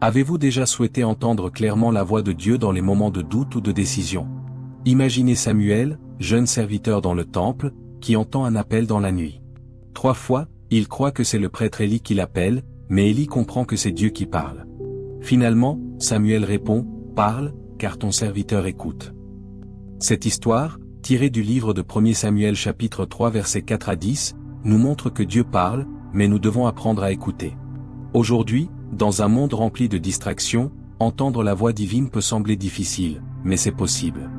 Avez-vous déjà souhaité entendre clairement la voix de Dieu dans les moments de doute ou de décision? Imaginez Samuel, jeune serviteur dans le temple, qui entend un appel dans la nuit. 3 fois, il croit que c'est le prêtre Élie qui l'appelle, mais Élie comprend que c'est Dieu qui parle. Finalement, Samuel répond, « Parle, car ton serviteur écoute. » Cette histoire, tirée du livre de 1 Samuel chapitre 3 versets 4 à 10, nous montre que Dieu parle, mais nous devons apprendre à écouter. Aujourd'hui, dans un monde rempli de distractions, entendre la voix divine peut sembler difficile, mais c'est possible.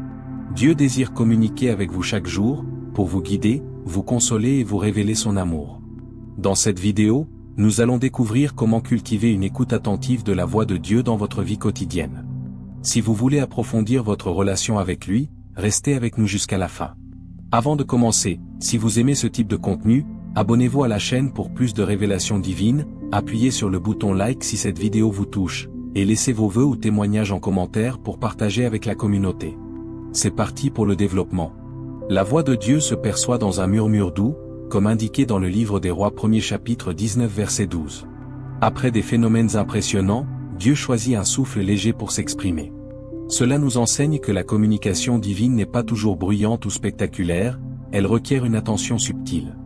Dieu désire communiquer avec vous chaque jour, pour vous guider, vous consoler et vous révéler son amour. Dans cette vidéo, nous allons découvrir comment cultiver une écoute attentive de la voix de Dieu dans votre vie quotidienne. Si vous voulez approfondir votre relation avec lui, restez avec nous jusqu'à la fin. Avant de commencer, si vous aimez ce type de contenu, abonnez-vous à la chaîne pour plus de révélations divines, appuyez sur le bouton like si cette vidéo vous touche, et laissez vos vœux ou témoignages en commentaire pour partager avec la communauté. C'est parti pour le développement. La voix de Dieu se perçoit dans un murmure doux, comme indiqué dans le livre des Rois 1er chapitre 19 verset 12. Après des phénomènes impressionnants, Dieu choisit un souffle léger pour s'exprimer. Cela nous enseigne que la communication divine n'est pas toujours bruyante ou spectaculaire, elle requiert une attention subtile.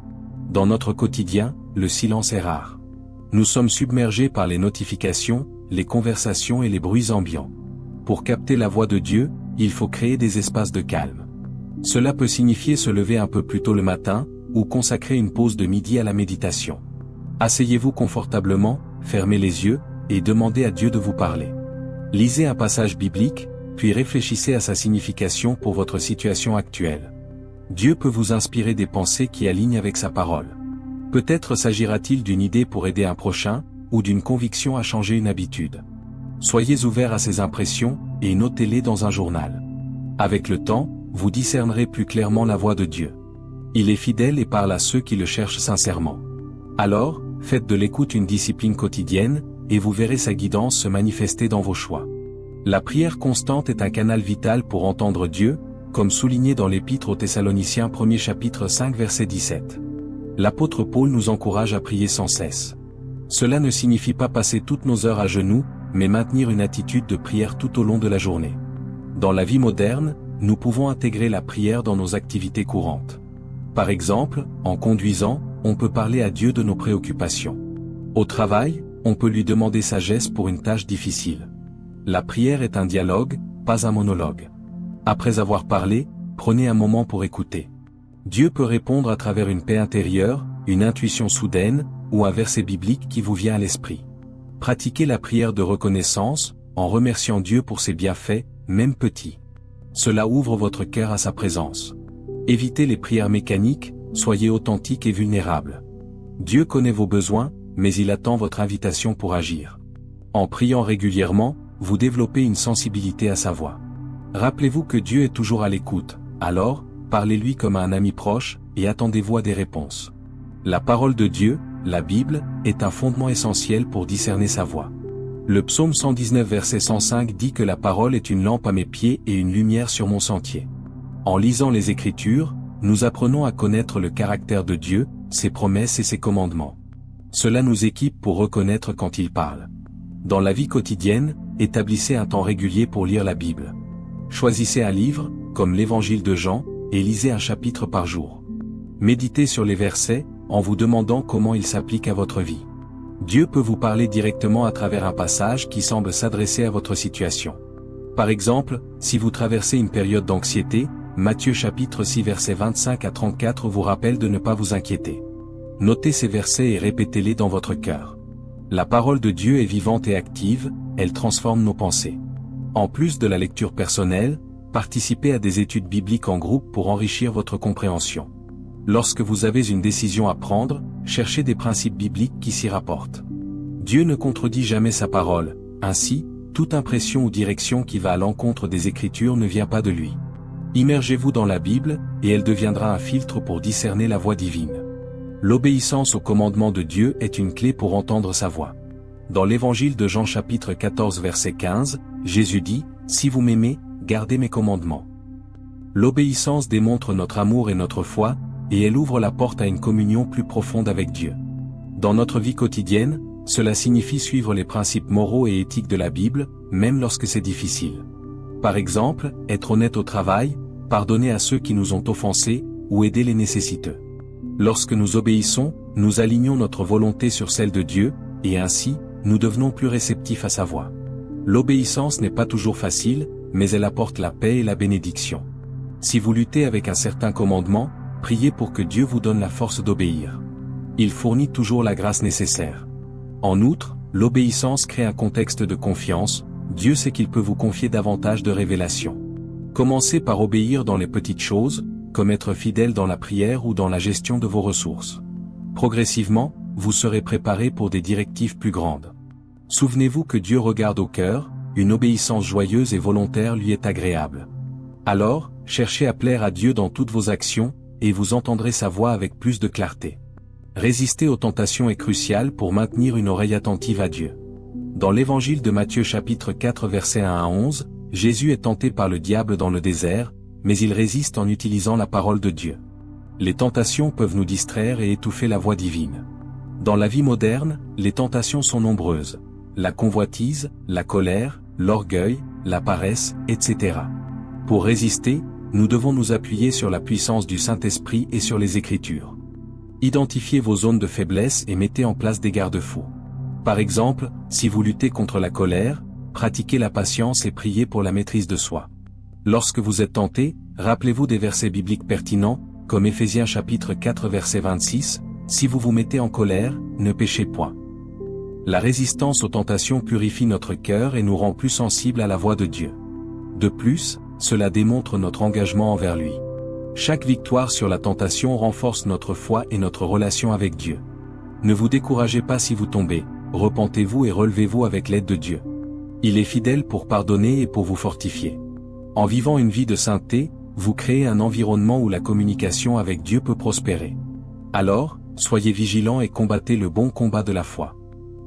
Dans notre quotidien, le silence est rare. Nous sommes submergés par les notifications, les conversations et les bruits ambiants. Pour capter la voix de Dieu, il faut créer des espaces de calme. Cela peut signifier se lever un peu plus tôt le matin, ou consacrer une pause de midi à la méditation. Asseyez-vous confortablement, fermez les yeux, et demandez à Dieu de vous parler. Lisez un passage biblique, puis réfléchissez à sa signification pour votre situation actuelle. Dieu peut vous inspirer des pensées qui alignent avec sa parole. Peut-être s'agira-t-il d'une idée pour aider un prochain, ou d'une conviction à changer une habitude. Soyez ouverts à ces impressions, et notez-les dans un journal. Avec le temps, vous discernerez plus clairement la voix de Dieu. Il est fidèle et parle à ceux qui le cherchent sincèrement. Alors, faites de l'écoute une discipline quotidienne, et vous verrez sa guidance se manifester dans vos choix. La prière constante est un canal vital pour entendre Dieu, comme souligné dans l'Épître aux Thessaloniciens 1er chapitre 5 verset 17. L'apôtre Paul nous encourage à prier sans cesse. Cela ne signifie pas passer toutes nos heures à genoux, mais maintenir une attitude de prière tout au long de la journée. Dans la vie moderne, nous pouvons intégrer la prière dans nos activités courantes. Par exemple, en conduisant, on peut parler à Dieu de nos préoccupations. Au travail, on peut lui demander sagesse pour une tâche difficile. La prière est un dialogue, pas un monologue. Après avoir parlé, prenez un moment pour écouter. Dieu peut répondre à travers une paix intérieure, une intuition soudaine, ou un verset biblique qui vous vient à l'esprit. Pratiquez la prière de reconnaissance, en remerciant Dieu pour ses bienfaits, même petits. Cela ouvre votre cœur à sa présence. Évitez les prières mécaniques, soyez authentiques et vulnérables. Dieu connaît vos besoins, mais il attend votre invitation pour agir. En priant régulièrement, vous développez une sensibilité à sa voix. Rappelez-vous que Dieu est toujours à l'écoute, alors, parlez-lui comme à un ami proche, et attendez-vous à des réponses. La parole de Dieu, la Bible, est un fondement essentiel pour discerner sa voix. Le psaume 119 verset 105 dit que la parole est une lampe à mes pieds et une lumière sur mon sentier. En lisant les Écritures, nous apprenons à connaître le caractère de Dieu, ses promesses et ses commandements. Cela nous équipe pour reconnaître quand il parle. Dans la vie quotidienne, établissez un temps régulier pour lire la Bible. Choisissez un livre, comme l'Évangile de Jean, et lisez un chapitre par jour. Méditez sur les versets, en vous demandant comment ils s'appliquent à votre vie. Dieu peut vous parler directement à travers un passage qui semble s'adresser à votre situation. Par exemple, si vous traversez une période d'anxiété, Matthieu chapitre 6 versets 25 à 34 vous rappelle de ne pas vous inquiéter. Notez ces versets et répétez-les dans votre cœur. La parole de Dieu est vivante et active, elle transforme nos pensées. En plus de la lecture personnelle, participez à des études bibliques en groupe pour enrichir votre compréhension. Lorsque vous avez une décision à prendre, cherchez des principes bibliques qui s'y rapportent. Dieu ne contredit jamais sa parole, ainsi, toute impression ou direction qui va à l'encontre des Écritures ne vient pas de lui. Immergez-vous dans la Bible, et elle deviendra un filtre pour discerner la voix divine. L'obéissance au commandement de Dieu est une clé pour entendre sa voix. Dans l'Évangile de Jean chapitre 14 verset 15, Jésus dit, « Si vous m'aimez, gardez mes commandements. » L'obéissance démontre notre amour et notre foi, et elle ouvre la porte à une communion plus profonde avec Dieu. Dans notre vie quotidienne, Cela signifie suivre les principes moraux et éthiques de la Bible, même lorsque c'est difficile. Par exemple, être honnête au travail, pardonner à ceux qui nous ont offensés, ou aider les nécessiteux. Lorsque nous obéissons, nous alignons notre volonté sur celle de Dieu, et ainsi, nous devenons plus réceptifs à sa voix. L'obéissance n'est pas toujours facile, mais elle apporte la paix et la bénédiction. Si vous luttez avec un certain commandement, priez pour que Dieu vous donne la force d'obéir. Il fournit toujours la grâce nécessaire. En outre, l'obéissance crée un contexte de confiance, Dieu sait qu'il peut vous confier davantage de révélations. Commencez par obéir dans les petites choses, comme être fidèle dans la prière ou dans la gestion de vos ressources. Progressivement, vous serez préparé pour des directives plus grandes. Souvenez-vous que Dieu regarde au cœur, une obéissance joyeuse et volontaire lui est agréable. Alors, cherchez à plaire à Dieu dans toutes vos actions, et vous entendrez sa voix avec plus de clarté. Résister aux tentations est crucial pour maintenir une oreille attentive à Dieu. Dans l'évangile de Matthieu chapitre 4 versets 1 à 11, Jésus est tenté par le diable dans le désert, mais il résiste en utilisant la parole de Dieu. Les tentations peuvent nous distraire et étouffer la voix divine. Dans la vie moderne, les tentations sont nombreuses. La convoitise, la colère, l'orgueil, la paresse, etc. Pour résister, nous devons nous appuyer sur la puissance du Saint-Esprit et sur les Écritures. Identifiez vos zones de faiblesse et mettez en place des garde-fous. Par exemple, si vous luttez contre la colère, pratiquez la patience et priez pour la maîtrise de soi. Lorsque vous êtes tenté, rappelez-vous des versets bibliques pertinents, comme Éphésiens chapitre 4 verset 26, « Si vous vous mettez en colère, ne péchez point ». La résistance aux tentations purifie notre cœur et nous rend plus sensibles à la voix de Dieu. De plus, cela démontre notre engagement envers lui. Chaque victoire sur la tentation renforce notre foi et notre relation avec Dieu. Ne vous découragez pas si vous tombez, repentez-vous et relevez-vous avec l'aide de Dieu. Il est fidèle pour pardonner et pour vous fortifier. En vivant une vie de sainteté, vous créez un environnement où la communication avec Dieu peut prospérer. Alors, soyez vigilants et combattez le bon combat de la foi.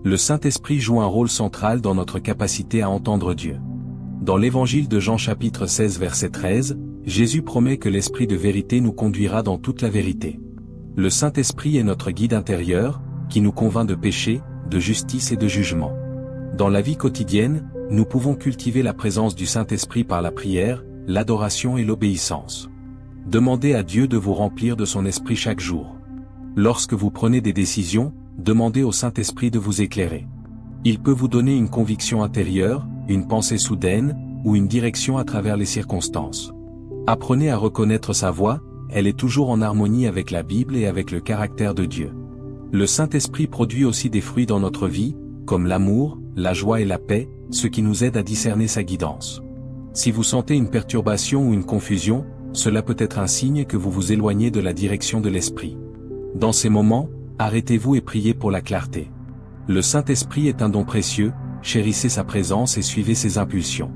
Le Saint-Esprit joue un rôle central dans notre capacité à entendre Dieu. Dans l'évangile de Jean chapitre 16 verset 13, Jésus promet que l'Esprit de vérité nous conduira dans toute la vérité. Le Saint-Esprit est notre guide intérieur, qui nous convainc de péché, de justice et de jugement. Dans la vie quotidienne, nous pouvons cultiver la présence du Saint-Esprit par la prière, l'adoration et l'obéissance. Demandez à Dieu de vous remplir de son Esprit chaque jour. Lorsque vous prenez des décisions, demandez au Saint-Esprit de vous éclairer. Il peut vous donner une conviction intérieure, une pensée soudaine, ou une direction à travers les circonstances. Apprenez à reconnaître sa voix, elle est toujours en harmonie avec la Bible et avec le caractère de Dieu. Le Saint-Esprit produit aussi des fruits dans notre vie, comme l'amour, la joie et la paix, ce qui nous aide à discerner sa guidance. Si vous sentez une perturbation ou une confusion, cela peut être un signe que vous vous éloignez de la direction de l'Esprit. Dans ces moments, arrêtez-vous et priez pour la clarté. Le Saint-Esprit est un don précieux, chérissez sa présence et suivez ses impulsions.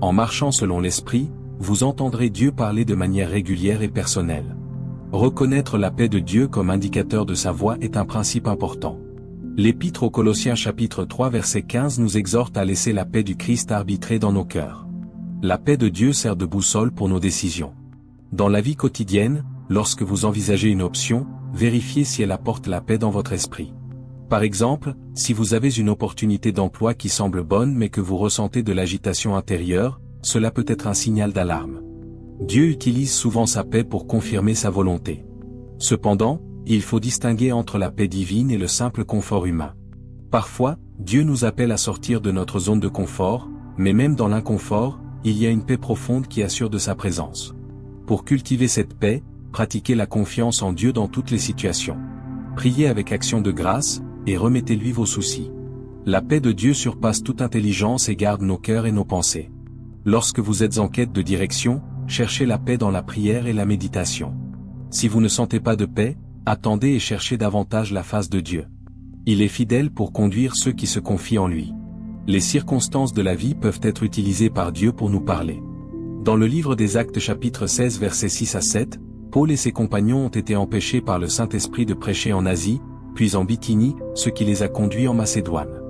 En marchant selon l'Esprit, vous entendrez Dieu parler de manière régulière et personnelle. Reconnaître la paix de Dieu comme indicateur de sa voix est un principe important. L'Épître aux Colossiens chapitre 3 verset 15 nous exhorte à laisser la paix du Christ arbitrer dans nos cœurs. La paix de Dieu sert de boussole pour nos décisions. Dans la vie quotidienne, lorsque vous envisagez une option, vérifiez si elle apporte la paix dans votre esprit. Par exemple, si vous avez une opportunité d'emploi qui semble bonne mais que vous ressentez de l'agitation intérieure, cela peut être un signal d'alarme. Dieu utilise souvent sa paix pour confirmer sa volonté. Cependant, il faut distinguer entre la paix divine et le simple confort humain. Parfois, Dieu nous appelle à sortir de notre zone de confort, mais même dans l'inconfort, il y a une paix profonde qui assure de sa présence. Pour cultiver cette paix, pratiquez la confiance en Dieu dans toutes les situations. Priez avec action de grâce, et remettez-lui vos soucis. La paix de Dieu surpasse toute intelligence et garde nos cœurs et nos pensées. Lorsque vous êtes en quête de direction, cherchez la paix dans la prière et la méditation. Si vous ne sentez pas de paix, attendez et cherchez davantage la face de Dieu. Il est fidèle pour conduire ceux qui se confient en lui. Les circonstances de la vie peuvent être utilisées par Dieu pour nous parler. Dans le livre des Actes chapitre 16 versets 6 à 7, Paul et ses compagnons ont été empêchés par le Saint-Esprit de prêcher en Asie, puis en Bithynie, ce qui les a conduits en Macédoine.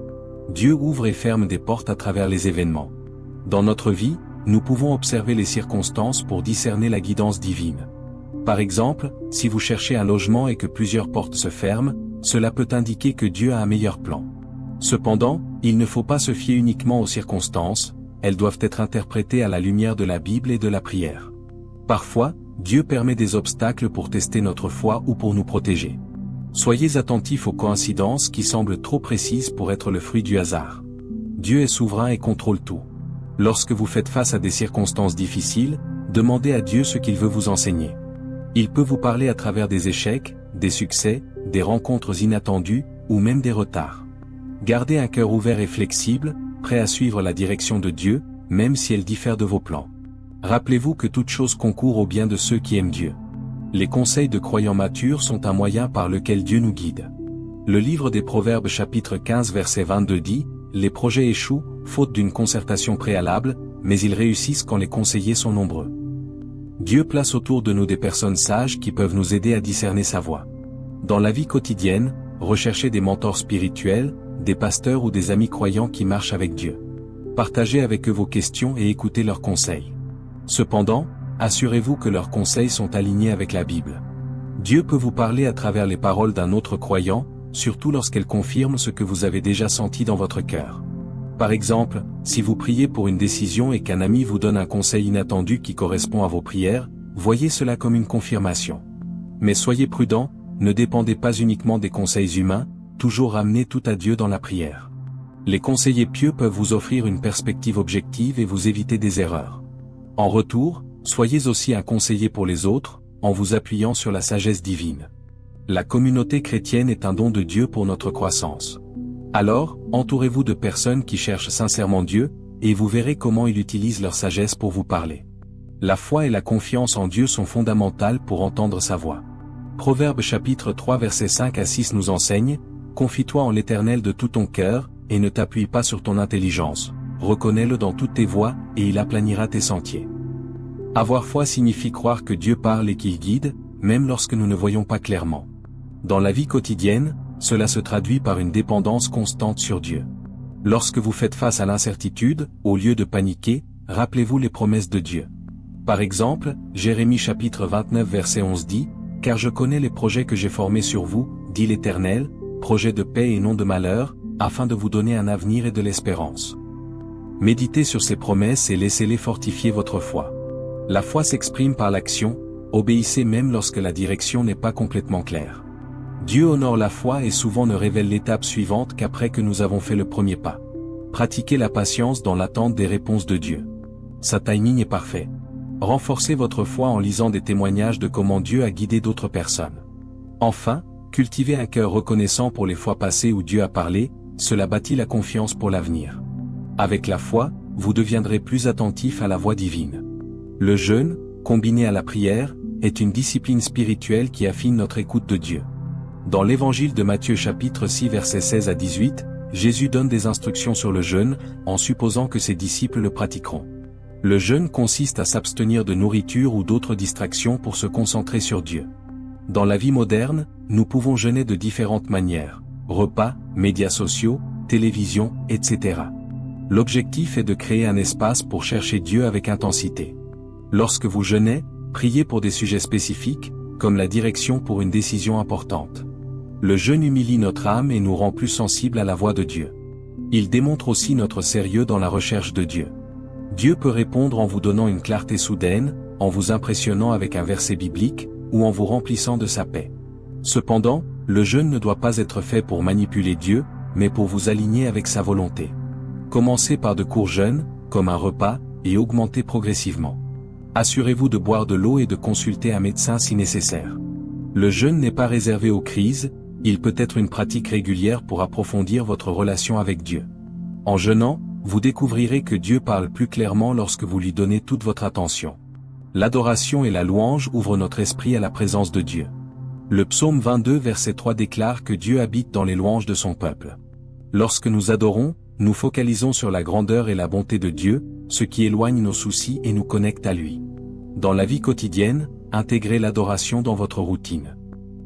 Dieu ouvre et ferme des portes à travers les événements. Dans notre vie, nous pouvons observer les circonstances pour discerner la guidance divine. Par exemple, si vous cherchez un logement et que plusieurs portes se ferment, cela peut indiquer que Dieu a un meilleur plan. Cependant, il ne faut pas se fier uniquement aux circonstances, elles doivent être interprétées à la lumière de la Bible et de la prière. Parfois, Dieu permet des obstacles pour tester notre foi ou pour nous protéger. Soyez attentifs aux coïncidences qui semblent trop précises pour être le fruit du hasard. Dieu est souverain et contrôle tout. Lorsque vous faites face à des circonstances difficiles, demandez à Dieu ce qu'il veut vous enseigner. Il peut vous parler à travers des échecs, des succès, des rencontres inattendues, ou même des retards. Gardez un cœur ouvert et flexible, prêt à suivre la direction de Dieu, même si elle diffère de vos plans. Rappelez-vous que toute chose concourt au bien de ceux qui aiment Dieu. Les conseils de croyants matures sont un moyen par lequel Dieu nous guide. Le livre des Proverbes chapitre 15 verset 22 dit « Les projets échouent, faute d'une concertation préalable, mais ils réussissent quand les conseillers sont nombreux. » Dieu place autour de nous des personnes sages qui peuvent nous aider à discerner sa voie. Dans la vie quotidienne, recherchez des mentors spirituels, des pasteurs ou des amis croyants qui marchent avec Dieu. Partagez avec eux vos questions et écoutez leurs conseils. Cependant, assurez-vous que leurs conseils sont alignés avec la Bible. Dieu peut vous parler à travers les paroles d'un autre croyant, surtout lorsqu'elles confirment ce que vous avez déjà senti dans votre cœur. Par exemple, si vous priez pour une décision et qu'un ami vous donne un conseil inattendu qui correspond à vos prières, voyez cela comme une confirmation. Mais soyez prudents, ne dépendez pas uniquement des conseils humains, toujours ramenez tout à Dieu dans la prière. Les conseillers pieux peuvent vous offrir une perspective objective et vous éviter des erreurs. En retour, soyez aussi un conseiller pour les autres, en vous appuyant sur la sagesse divine. La communauté chrétienne est un don de Dieu pour notre croissance. Alors, entourez-vous de personnes qui cherchent sincèrement Dieu, et vous verrez comment il utilise leur sagesse pour vous parler. La foi et la confiance en Dieu sont fondamentales pour entendre sa voix. Proverbes chapitre 3 versets 5 à 6 nous enseigne « Confie-toi en l'Éternel de tout ton cœur, et ne t'appuie pas sur ton intelligence. Reconnais-le dans toutes tes voies, et il aplanira tes sentiers. » Avoir foi signifie croire que Dieu parle et qu'il guide, même lorsque nous ne voyons pas clairement. Dans la vie quotidienne, cela se traduit par une dépendance constante sur Dieu. Lorsque vous faites face à l'incertitude, au lieu de paniquer, rappelez-vous les promesses de Dieu. Par exemple, Jérémie chapitre 29 verset 11 dit « Car je connais les projets que j'ai formés sur vous, dit l'Éternel, projets de paix et non de malheur, afin de vous donner un avenir et de l'espérance. » Méditez sur ces promesses et laissez-les fortifier votre foi. La foi s'exprime par l'action, obéissez même lorsque la direction n'est pas complètement claire. Dieu honore la foi et souvent ne révèle l'étape suivante qu'après que nous avons fait le premier pas. Pratiquez la patience dans l'attente des réponses de Dieu. Sa timing est parfait. Renforcez votre foi en lisant des témoignages de comment Dieu a guidé d'autres personnes. Enfin, cultivez un cœur reconnaissant pour les fois passées où Dieu a parlé, cela bâtit la confiance pour l'avenir. Avec la foi, vous deviendrez plus attentif à la voix divine. Le jeûne, combiné à la prière, est une discipline spirituelle qui affine notre écoute de Dieu. Dans l'évangile de Matthieu chapitre 6 versets 16 à 18, Jésus donne des instructions sur le jeûne, en supposant que ses disciples le pratiqueront. Le jeûne consiste à s'abstenir de nourriture ou d'autres distractions pour se concentrer sur Dieu. Dans la vie moderne, nous pouvons jeûner de différentes manières, repas, médias sociaux, télévision, etc. L'objectif est de créer un espace pour chercher Dieu avec intensité. Lorsque vous jeûnez, priez pour des sujets spécifiques, comme la direction pour une décision importante. Le jeûne humilie notre âme et nous rend plus sensibles à la voix de Dieu. Il démontre aussi notre sérieux dans la recherche de Dieu. Dieu peut répondre en vous donnant une clarté soudaine, en vous impressionnant avec un verset biblique, ou en vous remplissant de sa paix. Cependant, le jeûne ne doit pas être fait pour manipuler Dieu, mais pour vous aligner avec sa volonté. Commencez par de courts jeûnes, comme un repas, et augmentez progressivement. Assurez-vous de boire de l'eau et de consulter un médecin si nécessaire. Le jeûne n'est pas réservé aux crises, il peut être une pratique régulière pour approfondir votre relation avec Dieu. En jeûnant, vous découvrirez que Dieu parle plus clairement lorsque vous lui donnez toute votre attention. L'adoration et la louange ouvrent notre esprit à la présence de Dieu. Le psaume 22 verset 3 déclare que Dieu habite dans les louanges de son peuple. Lorsque nous adorons, nous focalisons sur la grandeur et la bonté de Dieu, ce qui éloigne nos soucis et nous connecte à lui. Dans la vie quotidienne, intégrez l'adoration dans votre routine.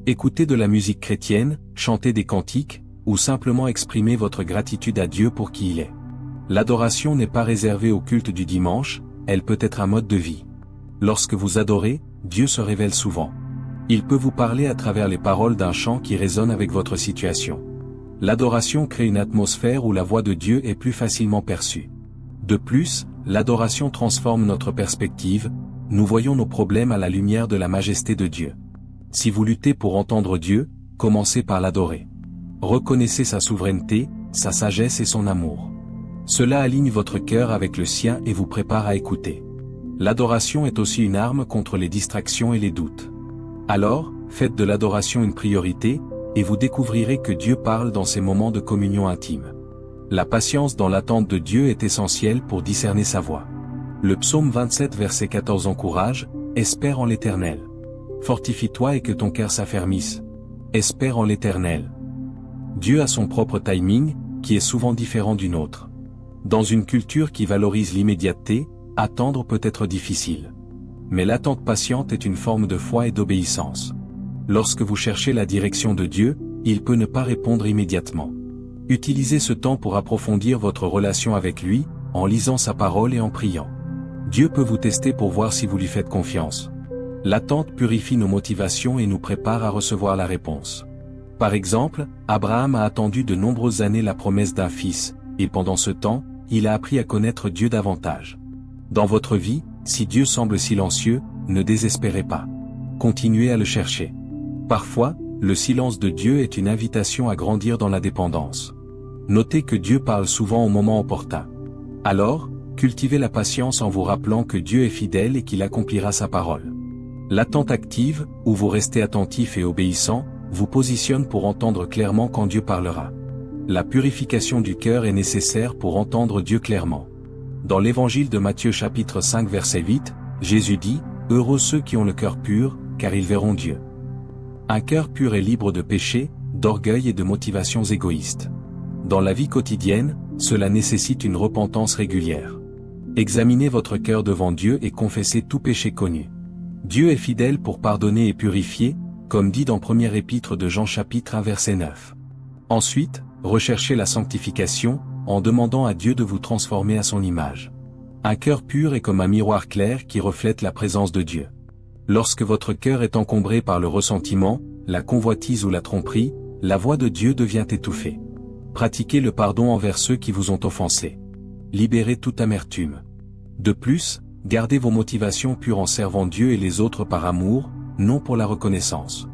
Écoutez de la musique chrétienne, chantez des cantiques, ou simplement exprimez votre gratitude à Dieu pour qui il est. L'adoration n'est pas réservée au culte du dimanche, elle peut être un mode de vie. Lorsque vous adorez, Dieu se révèle souvent. Il peut vous parler à travers les paroles d'un chant qui résonne avec votre situation. L'adoration crée une atmosphère où la voix de Dieu est plus facilement perçue. De plus, l'adoration transforme notre perspective, nous voyons nos problèmes à la lumière de la majesté de Dieu. Si vous luttez pour entendre Dieu, commencez par l'adorer. Reconnaissez sa souveraineté, sa sagesse et son amour. Cela aligne votre cœur avec le sien et vous prépare à écouter. L'adoration est aussi une arme contre les distractions et les doutes. Alors, faites de l'adoration une priorité, et vous découvrirez que Dieu parle dans ces moments de communion intime. La patience dans l'attente de Dieu est essentielle pour discerner sa voix. Le psaume 27 verset 14 encourage, « Espère en l'Éternel. Fortifie-toi et que ton cœur s'affermisse. Espère en l'Éternel. » Dieu a son propre timing, qui est souvent différent du nôtre. Dans une culture qui valorise l'immédiateté, attendre peut être difficile. Mais l'attente patiente est une forme de foi et d'obéissance. Lorsque vous cherchez la direction de Dieu, il peut ne pas répondre immédiatement. Utilisez ce temps pour approfondir votre relation avec lui, en lisant sa parole et en priant. Dieu peut vous tester pour voir si vous lui faites confiance. L'attente purifie nos motivations et nous prépare à recevoir la réponse. Par exemple, Abraham a attendu de nombreuses années la promesse d'un fils, et pendant ce temps, il a appris à connaître Dieu davantage. Dans votre vie, si Dieu semble silencieux, ne désespérez pas. Continuez à le chercher. Parfois, le silence de Dieu est une invitation à grandir dans la dépendance. Notez que Dieu parle souvent au moment opportun. Alors, cultivez la patience en vous rappelant que Dieu est fidèle et qu'il accomplira sa parole. L'attente active, où vous restez attentif et obéissant, vous positionne pour entendre clairement quand Dieu parlera. La purification du cœur est nécessaire pour entendre Dieu clairement. Dans l'évangile de Matthieu chapitre 5 verset 8, Jésus dit, « Heureux ceux qui ont le cœur pur, car ils verront Dieu. » Un cœur pur est libre de péché, d'orgueil et de motivations égoïstes. Dans la vie quotidienne, cela nécessite une repentance régulière. Examinez votre cœur devant Dieu et confessez tout péché connu. Dieu est fidèle pour pardonner et purifier, comme dit dans Première Épître de Jean chapitre 1 verset 9. Ensuite, recherchez la sanctification, en demandant à Dieu de vous transformer à son image. Un cœur pur est comme un miroir clair qui reflète la présence de Dieu. Lorsque votre cœur est encombré par le ressentiment, la convoitise ou la tromperie, la voix de Dieu devient étouffée. Pratiquez le pardon envers ceux qui vous ont offensé. Libérez toute amertume. De plus, gardez vos motivations pures en servant Dieu et les autres par amour, non pour la reconnaissance.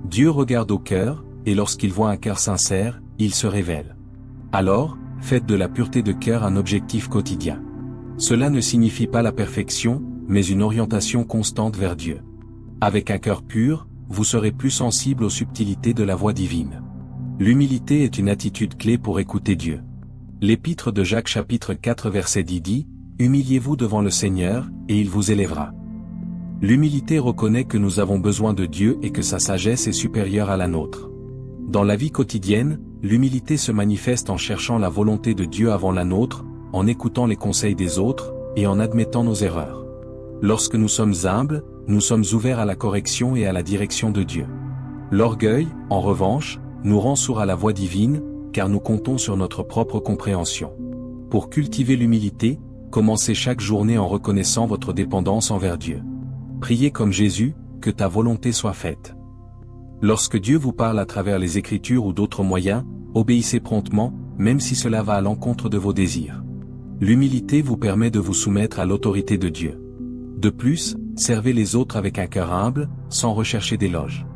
Dieu regarde au cœur, et lorsqu'il voit un cœur sincère, il se révèle. Alors, faites de la pureté de cœur un objectif quotidien. Cela ne signifie pas la perfection, mais une orientation constante vers Dieu. Avec un cœur pur, vous serez plus sensible aux subtilités de la voix divine. L'humilité est une attitude clé pour écouter Dieu. L'épître de Jacques chapitre 4 verset 10 dit, « Humiliez-vous devant le Seigneur, et il vous élèvera. » L'humilité reconnaît que nous avons besoin de Dieu et que sa sagesse est supérieure à la nôtre. Dans la vie quotidienne, l'humilité se manifeste en cherchant la volonté de Dieu avant la nôtre, en écoutant les conseils des autres, et en admettant nos erreurs. Lorsque nous sommes humbles, nous sommes ouverts à la correction et à la direction de Dieu. L'orgueil, en revanche, nous rend sourds à la voix divine, car nous comptons sur notre propre compréhension. Pour cultiver l'humilité, commencez chaque journée en reconnaissant votre dépendance envers Dieu. Priez comme Jésus, que ta volonté soit faite. Lorsque Dieu vous parle à travers les Écritures ou d'autres moyens, obéissez promptement, même si cela va à l'encontre de vos désirs. L'humilité vous permet de vous soumettre à l'autorité de Dieu. De plus, servez les autres avec un cœur humble, sans rechercher d'éloges.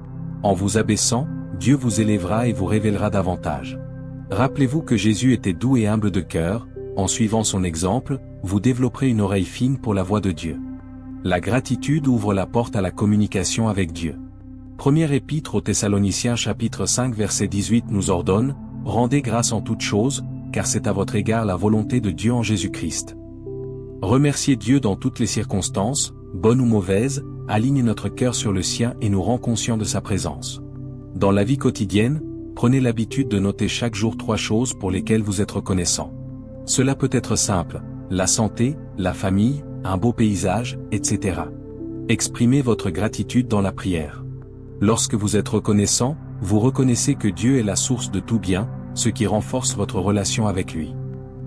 En vous abaissant, Dieu vous élèvera et vous révélera davantage. Rappelez-vous que Jésus était doux et humble de cœur, en suivant son exemple, vous développerez une oreille fine pour la voix de Dieu. La gratitude ouvre la porte à la communication avec Dieu. Première épître aux Thessaloniciens chapitre 5 verset 18 nous ordonne, « Rendez grâce en toutes choses, car c'est à votre égard la volonté de Dieu en Jésus-Christ. » Remercier Dieu dans toutes les circonstances, bonnes ou mauvaises, aligne notre cœur sur le sien et nous rend conscients de sa présence. Dans la vie quotidienne, prenez l'habitude de noter chaque jour 3 choses pour lesquelles vous êtes reconnaissant. Cela peut être simple, la santé, la famille, un beau paysage, etc. Exprimez votre gratitude dans la prière. Lorsque vous êtes reconnaissant, vous reconnaissez que Dieu est la source de tout bien, ce qui renforce votre relation avec lui.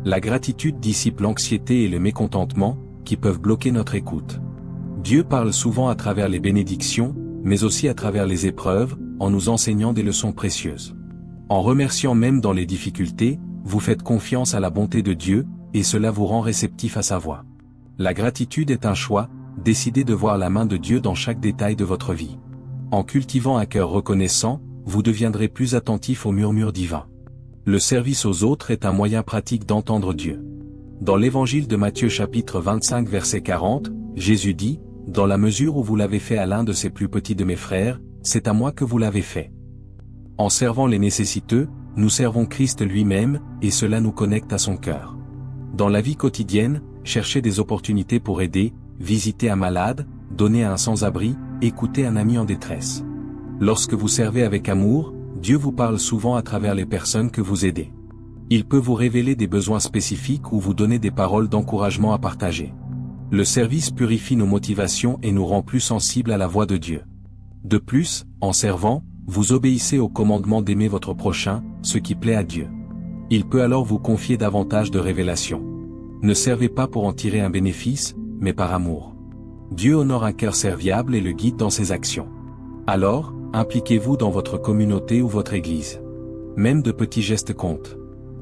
La gratitude dissipe l'anxiété et le mécontentement, qui peuvent bloquer notre écoute. Dieu parle souvent à travers les bénédictions, mais aussi à travers les épreuves, en nous enseignant des leçons précieuses. En remerciant même dans les difficultés, vous faites confiance à la bonté de Dieu, et cela vous rend réceptif à sa voix. La gratitude est un choix, décidez de voir la main de Dieu dans chaque détail de votre vie. En cultivant un cœur reconnaissant, vous deviendrez plus attentif aux murmures divins. Le service aux autres est un moyen pratique d'entendre Dieu. Dans l'évangile de Matthieu chapitre 25 verset 40, Jésus dit, « Dans la mesure où vous l'avez fait à l'un de ces plus petits de mes frères, c'est à moi que vous l'avez fait. » En servant les nécessiteux, nous servons Christ lui-même, et cela nous connecte à son cœur. Dans la vie quotidienne, cherchez des opportunités pour aider, visiter un malade, donner à un sans-abri, écouter un ami en détresse. Lorsque vous servez avec amour, Dieu vous parle souvent à travers les personnes que vous aidez. Il peut vous révéler des besoins spécifiques ou vous donner des paroles d'encouragement à partager. Le service purifie nos motivations et nous rend plus sensibles à la voix de Dieu. De plus, en servant, vous obéissez au commandement d'aimer votre prochain, ce qui plaît à Dieu. Il peut alors vous confier davantage de révélations. Ne servez pas pour en tirer un bénéfice, mais par amour. Dieu honore un cœur serviable et le guide dans ses actions. Alors, impliquez-vous dans votre communauté ou votre église. Même de petits gestes comptent.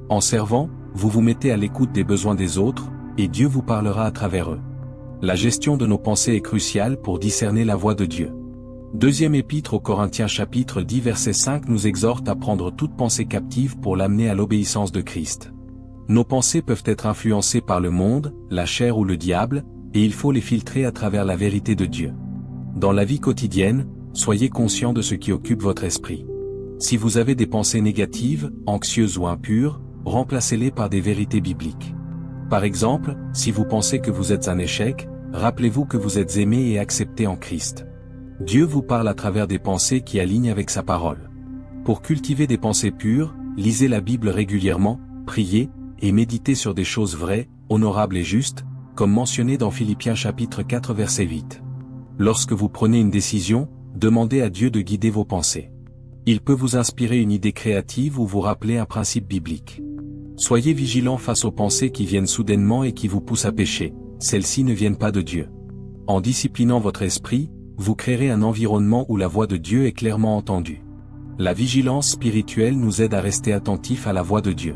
En servant, vous vous mettez à l'écoute des besoins des autres, et Dieu vous parlera à travers eux. La gestion de nos pensées est cruciale pour discerner la voix de Dieu. Deuxième épître aux Corinthiens chapitre 10 verset 5 nous exhorte à prendre toute pensée captive pour l'amener à l'obéissance de Christ. Nos pensées peuvent être influencées par le monde, la chair ou le diable, et il faut les filtrer à travers la vérité de Dieu. Dans la vie quotidienne, soyez conscient de ce qui occupe votre esprit. Si vous avez des pensées négatives, anxieuses ou impures, remplacez-les par des vérités bibliques. Par exemple, si vous pensez que vous êtes un échec, rappelez-vous que vous êtes aimé et accepté en Christ. Dieu vous parle à travers des pensées qui alignent avec sa parole. Pour cultiver des pensées pures, lisez la Bible régulièrement, priez, et méditez sur des choses vraies, honorables et justes, comme mentionné dans Philippiens chapitre 4 verset 8. Lorsque vous prenez une décision, demandez à Dieu de guider vos pensées. Il peut vous inspirer une idée créative ou vous rappeler un principe biblique. Soyez vigilants face aux pensées qui viennent soudainement et qui vous poussent à pécher, celles-ci ne viennent pas de Dieu. En disciplinant votre esprit, vous créerez un environnement où la voix de Dieu est clairement entendue. La vigilance spirituelle nous aide à rester attentifs à la voix de Dieu.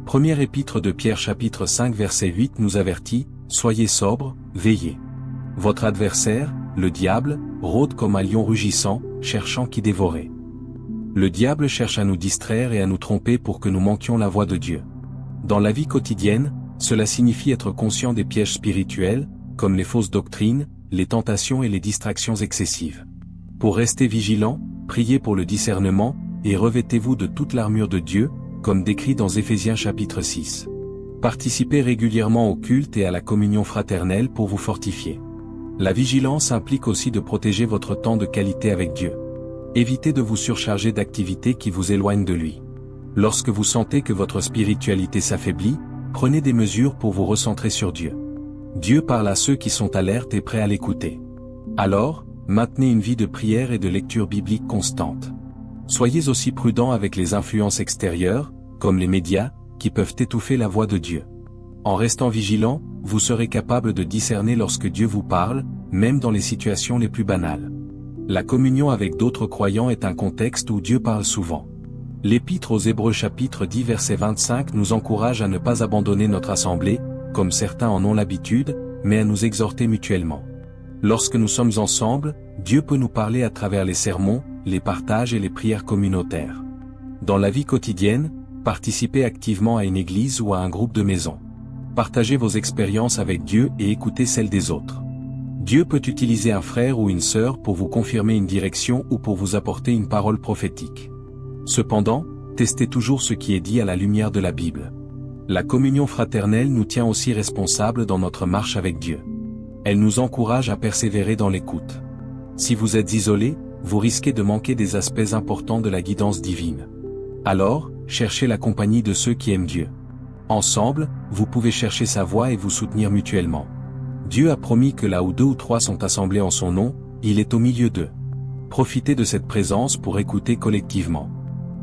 Première épître de Pierre chapitre 5 verset 8 nous avertit, « Soyez sobres, veillez. Votre adversaire, le diable, rôde comme un lion rugissant, cherchant qui dévorer. » Le diable cherche à nous distraire et à nous tromper pour que nous manquions la voix de Dieu. Dans la vie quotidienne, cela signifie être conscient des pièges spirituels, comme les fausses doctrines, les tentations et les distractions excessives. Pour rester vigilant, priez pour le discernement, et revêtez-vous de toute l'armure de Dieu, comme décrit dans Éphésiens chapitre 6. Participez régulièrement au culte et à la communion fraternelle pour vous fortifier. La vigilance implique aussi de protéger votre temps de qualité avec Dieu. Évitez de vous surcharger d'activités qui vous éloignent de lui. Lorsque vous sentez que votre spiritualité s'affaiblit, prenez des mesures pour vous recentrer sur Dieu. Dieu parle à ceux qui sont alertes et prêts à l'écouter. Alors, maintenez une vie de prière et de lecture biblique constante. Soyez aussi prudents avec les influences extérieures, comme les médias, qui peuvent étouffer la voix de Dieu. En restant vigilant, vous serez capable de discerner lorsque Dieu vous parle, même dans les situations les plus banales. La communion avec d'autres croyants est un contexte où Dieu parle souvent. L'Épître aux Hébreux chapitre 10 verset 25 nous encourage à ne pas abandonner notre assemblée, comme certains en ont l'habitude, mais à nous exhorter mutuellement. Lorsque nous sommes ensemble, Dieu peut nous parler à travers les sermons, les partages et les prières communautaires. Dans la vie quotidienne, participez activement à une église ou à un groupe de maison. Partagez vos expériences avec Dieu et écoutez celles des autres. Dieu peut utiliser un frère ou une sœur pour vous confirmer une direction ou pour vous apporter une parole prophétique. Cependant, testez toujours ce qui est dit à la lumière de la Bible. La communion fraternelle nous tient aussi responsables dans notre marche avec Dieu. Elle nous encourage à persévérer dans l'écoute. Si vous êtes isolé, vous risquez de manquer des aspects importants de la guidance divine. Alors, cherchez la compagnie de ceux qui aiment Dieu. Ensemble, vous pouvez chercher sa voix et vous soutenir mutuellement. Dieu a promis que là où 2 ou 3 sont assemblés en son nom, il est au milieu d'eux. Profitez de cette présence pour écouter collectivement.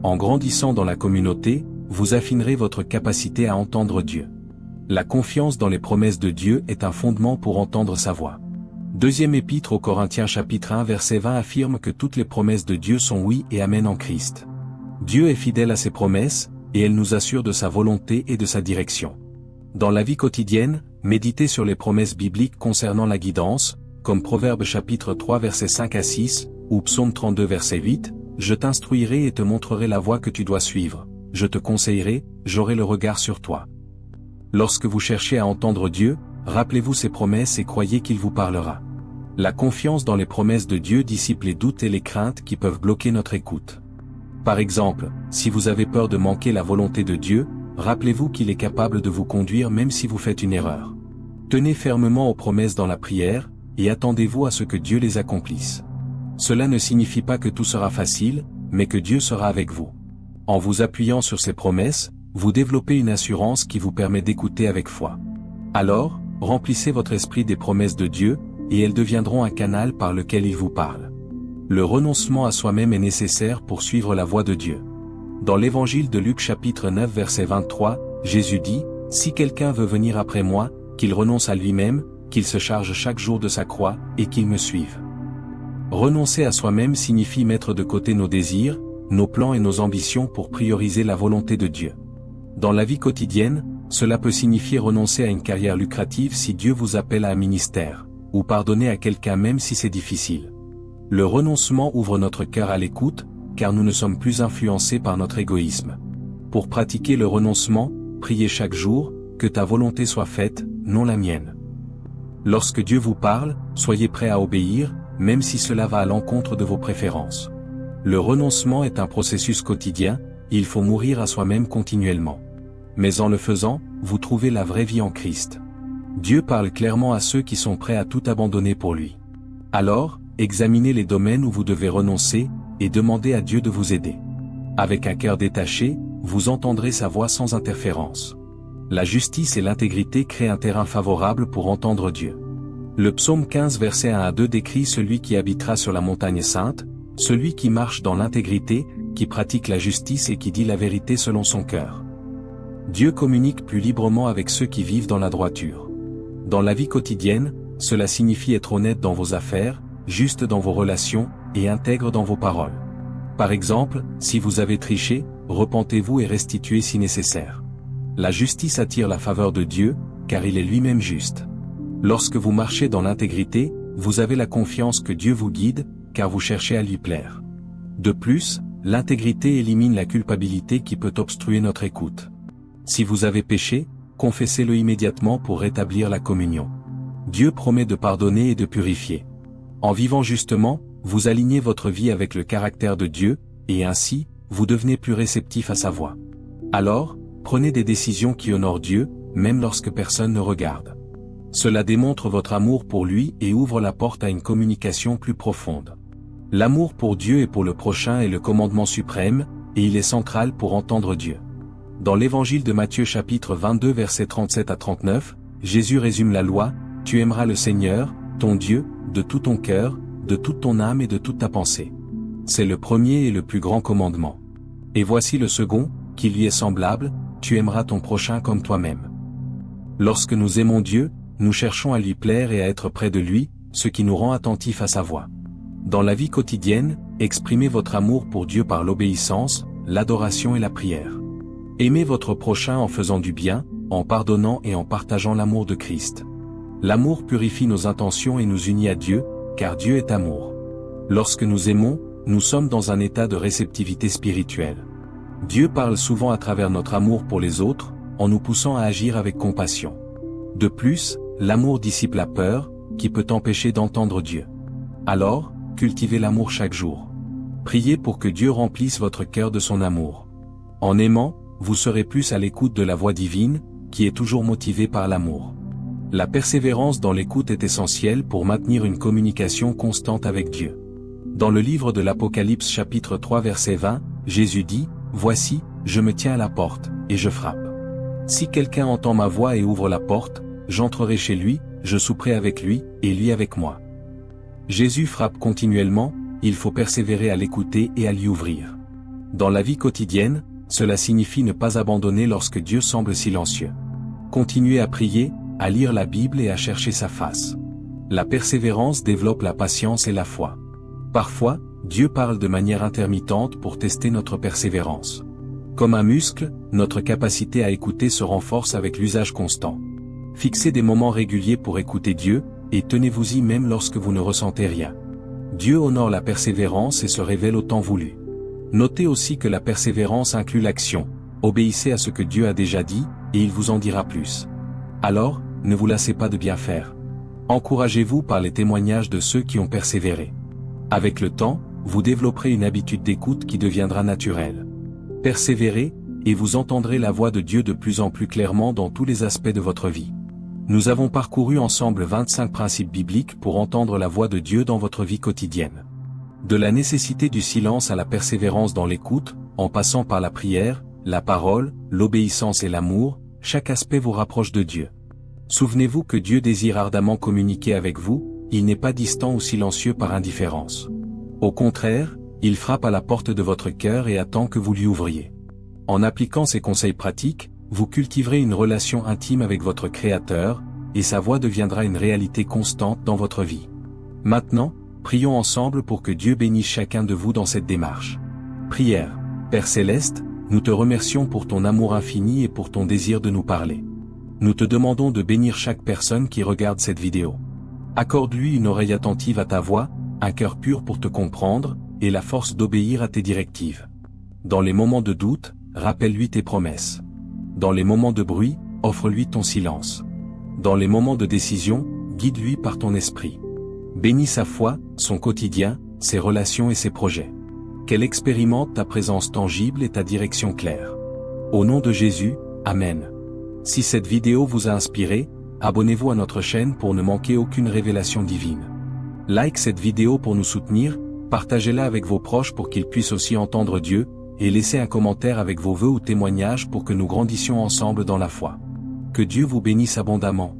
En grandissant dans la communauté, vous affinerez votre capacité à entendre Dieu. La confiance dans les promesses de Dieu est un fondement pour entendre sa voix. Deuxième épître aux Corinthiens chapitre 1 verset 20 affirme que toutes les promesses de Dieu sont oui et amen en Christ. Dieu est fidèle à ses promesses, et elle nous assure de sa volonté et de sa direction. Dans la vie quotidienne, méditez sur les promesses bibliques concernant la guidance, comme Proverbes chapitre 3 versets 5 à 6, ou Psaume 32 verset 8, « Je t'instruirai et te montrerai la voie que tu dois suivre, je te conseillerai, j'aurai le regard sur toi. » Lorsque vous cherchez à entendre Dieu, rappelez-vous ses promesses et croyez qu'il vous parlera. La confiance dans les promesses de Dieu dissipe les doutes et les craintes qui peuvent bloquer notre écoute. Par exemple, si vous avez peur de manquer la volonté de Dieu, rappelez-vous qu'il est capable de vous conduire même si vous faites une erreur. Tenez fermement aux promesses dans la prière, et attendez-vous à ce que Dieu les accomplisse. Cela ne signifie pas que tout sera facile, mais que Dieu sera avec vous. En vous appuyant sur ses promesses, vous développez une assurance qui vous permet d'écouter avec foi. Alors, remplissez votre esprit des promesses de Dieu, et elles deviendront un canal par lequel il vous parle. Le renoncement à soi-même est nécessaire pour suivre la voie de Dieu. Dans l'évangile de Luc chapitre 9 verset 23, Jésus dit, « Si quelqu'un veut venir après moi, qu'il renonce à lui-même, qu'il se charge chaque jour de sa croix, et qu'il me suive. » Renoncer à soi-même signifie mettre de côté nos désirs, nos plans et nos ambitions pour prioriser la volonté de Dieu. Dans la vie quotidienne, cela peut signifier renoncer à une carrière lucrative si Dieu vous appelle à un ministère, ou pardonner à quelqu'un même si c'est difficile. Le renoncement ouvre notre cœur à l'écoute, car nous ne sommes plus influencés par notre égoïsme. Pour pratiquer le renoncement, priez chaque jour, que ta volonté soit faite, non la mienne. Lorsque Dieu vous parle, soyez prêts à obéir, même si cela va à l'encontre de vos préférences. Le renoncement est un processus quotidien, il faut mourir à soi-même continuellement. Mais en le faisant, vous trouvez la vraie vie en Christ. Dieu parle clairement à ceux qui sont prêts à tout abandonner pour lui. Alors, examinez les domaines où vous devez renoncer, et demandez à Dieu de vous aider. Avec un cœur détaché, vous entendrez sa voix sans interférence. La justice et l'intégrité créent un terrain favorable pour entendre Dieu. Le psaume 15 verset 1 à 2 décrit celui qui habitera sur la montagne sainte, celui qui marche dans l'intégrité, qui pratique la justice et qui dit la vérité selon son cœur. Dieu communique plus librement avec ceux qui vivent dans la droiture. Dans la vie quotidienne, cela signifie être honnête dans vos affaires, juste dans vos relations, et intègre dans vos paroles. Par exemple, si vous avez triché, repentez-vous et restituez si nécessaire. La justice attire la faveur de Dieu, car il est lui-même juste. Lorsque vous marchez dans l'intégrité, vous avez la confiance que Dieu vous guide, car vous cherchez à lui plaire. De plus, l'intégrité élimine la culpabilité qui peut obstruer notre écoute. Si vous avez péché, confessez-le immédiatement pour rétablir la communion. Dieu promet de pardonner et de purifier. En vivant justement, vous alignez votre vie avec le caractère de Dieu, et ainsi, vous devenez plus réceptif à sa voix. Alors, prenez des décisions qui honorent Dieu, même lorsque personne ne regarde. Cela démontre votre amour pour lui et ouvre la porte à une communication plus profonde. L'amour pour Dieu et pour le prochain est le commandement suprême, et il est central pour entendre Dieu. Dans l'évangile de Matthieu chapitre 22 versets 37 à 39, Jésus résume la loi, « Tu aimeras le Seigneur, ton Dieu, de tout ton cœur, de toute ton âme et de toute ta pensée. » C'est le premier et le plus grand commandement. Et voici le second, qui lui est semblable, « Tu aimeras ton prochain comme toi-même. » Lorsque nous aimons Dieu, nous cherchons à lui plaire et à être près de lui, ce qui nous rend attentifs à sa voix. Dans la vie quotidienne, exprimez votre amour pour Dieu par l'obéissance, l'adoration et la prière. Aimez votre prochain en faisant du bien, en pardonnant et en partageant l'amour de Christ. L'amour purifie nos intentions et nous unit à Dieu, car Dieu est amour. Lorsque nous aimons, nous sommes dans un état de réceptivité spirituelle. Dieu parle souvent à travers notre amour pour les autres, en nous poussant à agir avec compassion. De plus, l'amour dissipe la peur, qui peut empêcher d'entendre Dieu. Alors, cultivez l'amour chaque jour. Priez pour que Dieu remplisse votre cœur de son amour. En aimant, vous serez plus à l'écoute de la voix divine, qui est toujours motivée par l'amour. La persévérance dans l'écoute est essentielle pour maintenir une communication constante avec Dieu. Dans le livre de l'Apocalypse chapitre 3 verset 20, Jésus dit, « Voici, je me tiens à la porte, et je frappe. Si quelqu'un entend ma voix et ouvre la porte, j'entrerai chez lui, je souperai avec lui, et lui avec moi. » Jésus frappe continuellement, il faut persévérer à l'écouter et à lui ouvrir. Dans la vie quotidienne, cela signifie ne pas abandonner lorsque Dieu semble silencieux. Continuez à prier, à lire la Bible et à chercher sa face. La persévérance développe la patience et la foi. Parfois, Dieu parle de manière intermittente pour tester notre persévérance. Comme un muscle, notre capacité à écouter se renforce avec l'usage constant. Fixez des moments réguliers pour écouter Dieu, et tenez-vous-y même lorsque vous ne ressentez rien. Dieu honore la persévérance et se révèle au temps voulu. Notez aussi que la persévérance inclut l'action. Obéissez à ce que Dieu a déjà dit, et il vous en dira plus. Alors, ne vous lassez pas de bien faire. Encouragez-vous par les témoignages de ceux qui ont persévéré. Avec le temps, vous développerez une habitude d'écoute qui deviendra naturelle. Persévérez, et vous entendrez la voix de Dieu de plus en plus clairement dans tous les aspects de votre vie. Nous avons parcouru ensemble 25 principes bibliques pour entendre la voix de Dieu dans votre vie quotidienne. De la nécessité du silence à la persévérance dans l'écoute, en passant par la prière, la parole, l'obéissance et l'amour, chaque aspect vous rapproche de Dieu. Souvenez-vous que Dieu désire ardemment communiquer avec vous, il n'est pas distant ou silencieux par indifférence. Au contraire, il frappe à la porte de votre cœur et attend que vous lui ouvriez. En appliquant ces conseils pratiques, vous cultiverez une relation intime avec votre Créateur, et sa voix deviendra une réalité constante dans votre vie. Maintenant, prions ensemble pour que Dieu bénisse chacun de vous dans cette démarche. Prière. Père Céleste, nous te remercions pour ton amour infini et pour ton désir de nous parler. Nous te demandons de bénir chaque personne qui regarde cette vidéo. Accorde-lui une oreille attentive à ta voix, un cœur pur pour te comprendre, et la force d'obéir à tes directives. Dans les moments de doute, rappelle-lui tes promesses. Dans les moments de bruit, offre-lui ton silence. Dans les moments de décision, guide-lui par ton esprit. Bénis sa foi, son quotidien, ses relations et ses projets. Qu'elle expérimente ta présence tangible et ta direction claire. Au nom de Jésus, Amen. Si cette vidéo vous a inspiré, abonnez-vous à notre chaîne pour ne manquer aucune révélation divine. Like cette vidéo pour nous soutenir, partagez-la avec vos proches pour qu'ils puissent aussi entendre Dieu, et laissez un commentaire avec vos vœux ou témoignages pour que nous grandissions ensemble dans la foi. Que Dieu vous bénisse abondamment.